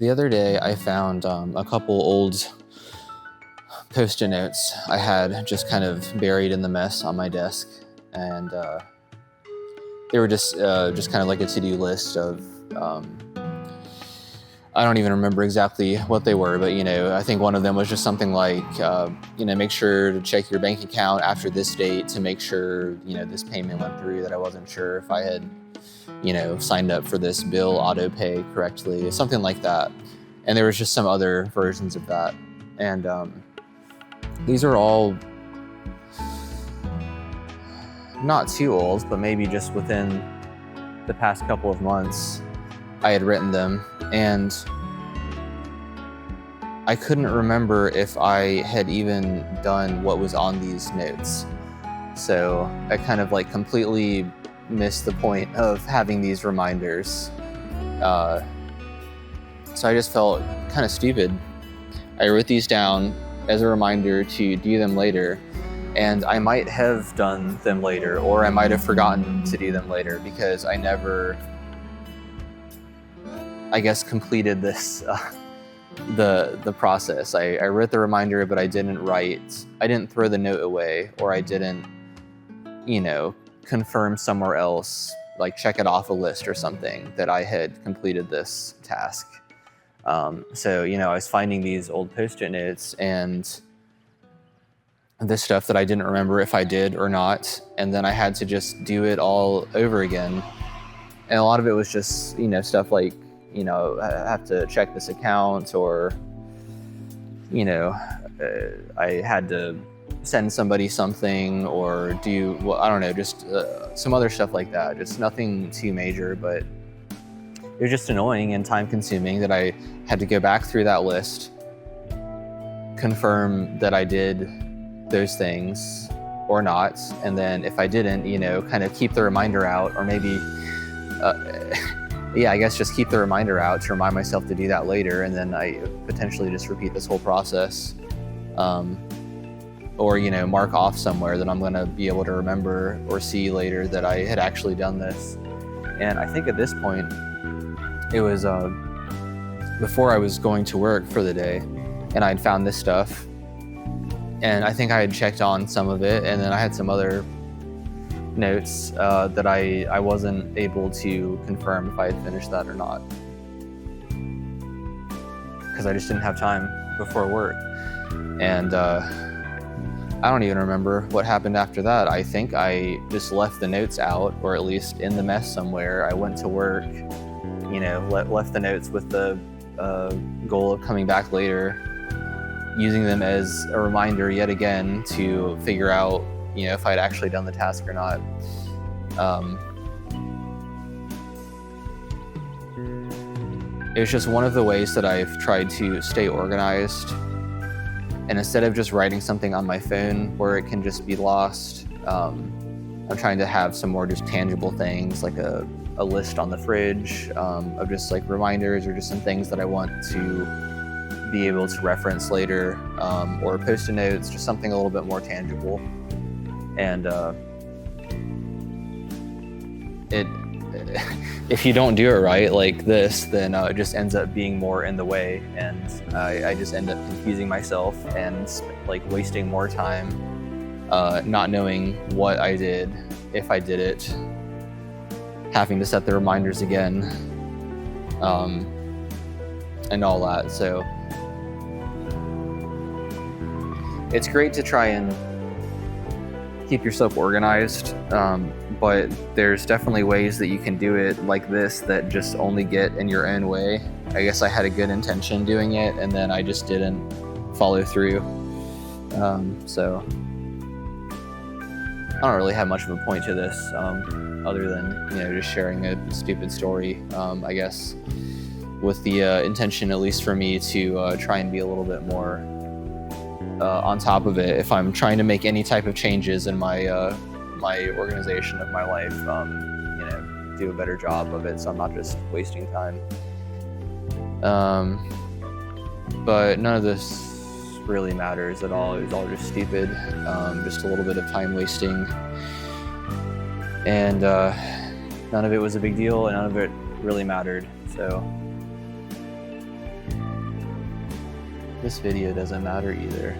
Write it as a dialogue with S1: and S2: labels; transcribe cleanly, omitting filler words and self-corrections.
S1: The other day, I found a couple old Post-it notes I had just kind of buried in the mess on my desk, and they were just kind of like a to-do list of. I don't even remember exactly what they were, but I think one of them was just something like, make sure to check your bank account after this date to make sure this payment went through. That I wasn't sure if I had signed up for this bill auto pay correctly, something like that. And there was just some other versions of that. And these are all not too old, but maybe just within the past couple of months, I had written them. And I couldn't remember if I had even done what was on these notes. So I kind of completely missed the point of having these reminders. So I just felt kind of stupid. I wrote these down as a reminder to do them later, and I might have done them later, or I might have forgotten to do them later because I never, I guess, completed this the process. I wrote the reminder, but I didn't throw the note away, or I didn't confirm somewhere else, like check it off a list or something, that I had completed this task. So I was finding these old Post-it notes and this stuff that I didn't remember if I did or not, and then I had to just do it all over again. And a lot of it was just stuff like I have to check this account, or I had to send somebody something, or do, well, I don't know, just some other stuff like that. Just nothing too major, but it was just annoying and time consuming that I had to go back through that list, confirm that I did those things or not, and then if I didn't, kind of keep the reminder out, or maybe I guess just keep the reminder out to remind myself to do that later, and then I potentially just repeat this whole process. Or mark off somewhere that I'm going to be able to remember or see later that I had actually done this. And I think at this point, it was before I was going to work for the day, and I'd found this stuff, and I think I had checked on some of it, and then I had some other notes that I wasn't able to confirm if I had finished that or not, because I just didn't have time before work. And I don't even remember what happened after that. I think I just left the notes out, or at least in the mess somewhere. I went to work, left the notes with the goal of coming back later, using them as a reminder yet again to figure out, if I'd actually done the task or not. It was just one of the ways that I've tried to stay organized. And instead of just writing something on my phone where it can just be lost, I'm trying to have some more just tangible things, like a list on the fridge of just reminders, or just some things that I want to be able to reference later, or Post-it notes, just something a little bit more tangible. And if you don't do it right like this, then it just ends up being more in the way, and I just end up confusing myself and wasting more time not knowing what I did, if I did it, having to set the reminders again, and all that. So it's great to try and keep yourself organized, but there's definitely ways that you can do it like this that just only get in your own way. I guess I had a good intention doing it, and then I just didn't follow through. So I don't really have much of a point to this, other than just sharing a stupid story, I guess, with the intention, at least for me, to try and be a little bit more on top of it if I'm trying to make any type of changes in my my organization of my life, do a better job of it, so I'm not just wasting time. But none of this really matters at all. It was all just stupid, just a little bit of time wasting, and none of it was a big deal, and none of it really mattered. So This video doesn't matter either.